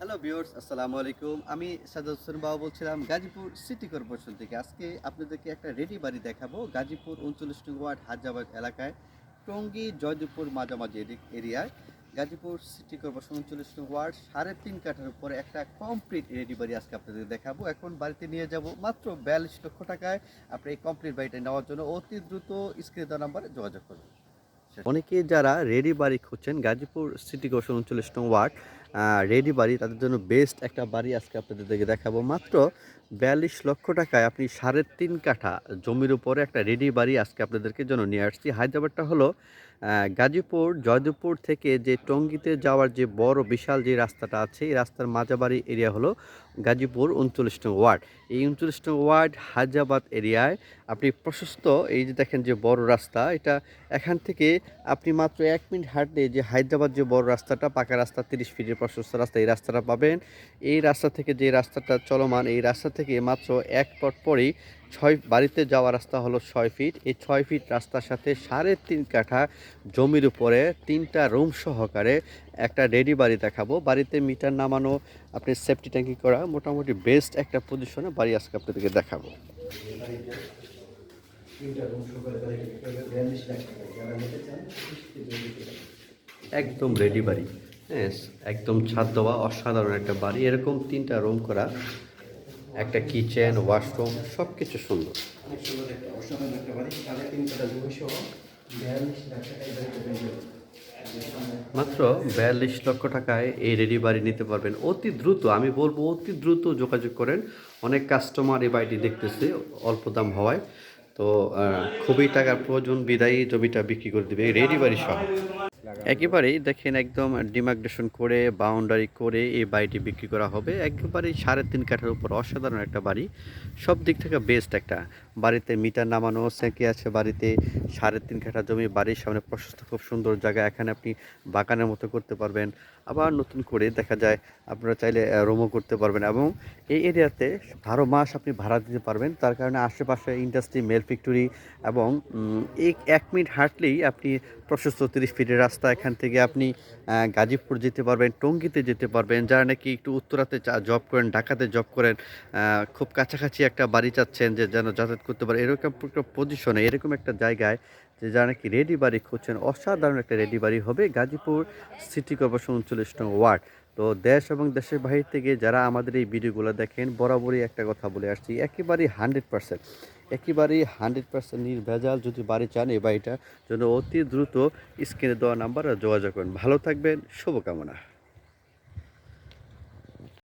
Hello viewers, আসসালামু আলাইকুম। আমি সাজ্জাদ হোসেন বাবু বলছিলাম গাজীপুর সিটি কর্পোরেশন থেকে। আজকে আপনাদেরকে একটা রেডি বাড়ি দেখাবো গাজীপুর 39 নং ওয়ার্ড হাজাবাদ এলাকায়, টঙ্গী জয়দেবপুর মাঝামাঝি এরিয়ায়। গাজীপুর সিটি কর্পোরেশন 39 নং ওয়ার্ড 3.5 কাঠার উপরে একটা কমপ্লিট রেডি বাড়ি আজকে আপনাদের দেখাবো। এখন বাড়িতে নিয়ে যাব মাত্র 42 লক্ষ টাকায়। আপনি এই কমপ্লিট বাড়িটা নেওয়ার জন্য অতি দ্রুত স্ক্রিনে দেওয়া নাম্বারে যোগাযোগ করুন। অনেকে যারা রেডি বাড়ি খুঁজছেন গাজীপুর সিটি কর্পোরেশন 39 নং ওয়ার্ড রেডি বাড়ি, তাদের জন্য বেস্ট একটা বাড়ি আজকে আপনাদেরকে দেখাবো। মাত্র 42 লক্ষ টাকায় আপনি 3.5 কাঠা জমির উপরে একটা রেডি বাড়ি আজকে আপনাদেরকে জন্য নিয়ে আসছি। হায়দ্রাবাদটা হলো গাজীপুর জয়দেবপুর থেকে যে টঙ্গীতে যাওয়ার যে বড় বিশাল যে রাস্তাটা আছে, এই রাস্তার মাঝাবাড়ি এরিয়া হলো গাজীপুর 39 নং ওয়ার্ড। এই 39 নং ওয়ার্ড হায়দ্রাবাদ এরিয়ায় আপনি প্রশস্ত, এই যে দেখেন যে বড় রাস্তা, এটা এখান থেকে আপনি মাত্র 1 মিনিট হাঁটলে যে হায়দ্রাবাদ যে বড় রাস্তাটা, পাকা রাস্তা 30 ফিটের প্রশস্ত রাস্তা, এই রাস্তাটা পাবেন। এই রাস্তা থেকে যে রাস্তাটা চলমান, এই রাস্তা থেকে মাত্র এক পথ পরেই বাড়িতে যাওয়া রাস্তা হলো 6 ফিট। এই 6 ফিট রাস্তার সাথে 3.5 কাঠা জমির উপরে 3টা রুম সহকারে একটা রেডি বাড়ি দেখাবো। বাড়িতে মিটার নামানো, আপনি সেফটি ট্যাঙ্কি করা, মোটামুটি বেস্ট একটা পজিশনে বাড়ি আজকে আপনাদেরকে দেখাবো। একদম রেডি বাড়ি, হ্যাঁ, একদম ছাদ দেওয়া অসাধারণ একটা বাড়ি। এরকম 3টা রুম করা, একটা কিচেন, ওয়াশরুম, সব কিছু সুন্দর। অনেক সুন্দর একটা অসাধারণ একটা বাড়ি। 3.5 কাঠা জমি সহ 42 লাখ টাকায় বাড়িটা পেয়ে যাবেন। মাত্র 42 লক্ষ টাকায় এই রেডি বাড়ি নিতে পারবেন। অতি দ্রুত, আমি বলবো অতি দ্রুত যোগাযোগ করেন। অনেক কাস্টমার এই বাড়িটি দেখতেছে অল্প দাম হওয়ায়, তো খুবই টাকার প্রয়োজন বিদায়ী জমিটা বিক্রি করে দেবে রেডি বাড়ি সহ। একেবারেই দেখেন একদম ডিমার্কেশন করে বাউন্ডারি করে এই বাড়িটি বিক্রি করা হবে। একেবারেই 3.5 কাঠার উপর অসাধারণ একটা বাড়ি, সব দিক থেকে বেস্ট একটা বাড়িতে মিটার নামানো সেঁকে আছে বাড়িতে। 3.5 কাঠা জমি, বাড়ির সামনে প্রশস্ত খুব সুন্দর জায়গা, এখানে আপনি বাগানের মতো করতে পারবেন। আবার নতুন করে দেখা যায় আপনারা চাইলে রুমও করতে পারবেন, এবং এই এরিয়াতে 12 মাস আপনি ভাড়া দিতে পারবেন। তার কারণে আশেপাশে ইন্ডাস্ট্রি, মেল ফ্যাক্টরি, এবং এই 1 মিনিট হাঁটলেই আপনি প্রশস্ত 30 ফিটের রাস্তা, এখান থেকে আপনি গাজীপুর যেতে পারবেন, টঙ্গীতে যেতে পারবেন। যারা নাকি একটু উত্তরাতে জব করেন, ঢাকাতে জব করেন, খুব কাছাকাছি একটা বাড়ি চাচ্ছেন যে যেন যাতায়াত করতে পারে, এরকম একটা পজিশনে, এরকম একটা জায়গায় যে যারা নাকি রেডি বাড়ি খুঁজছেন, অসাধারণ একটা রেডি বাড়ি হবে গাজীপুর সিটি কর্পোরেশন 39 নং ওয়ার্ড। তো দেশ এবং দেশের বাহির থেকে যারা আমাদের এই ভিডিওগুলো দেখেন, বরাবরই একটা কথা বলে আসছি, একেবারেই 100%, একেবারেই 100% নির্ভেজাল যদি বাড়ি চান, এই বাড়িটার জন্য অতি দ্রুত স্ক্রিনে দেওয়া নাম্বারে যোগাযোগ করুন। ভালো থাকবেন, শুভকামনা।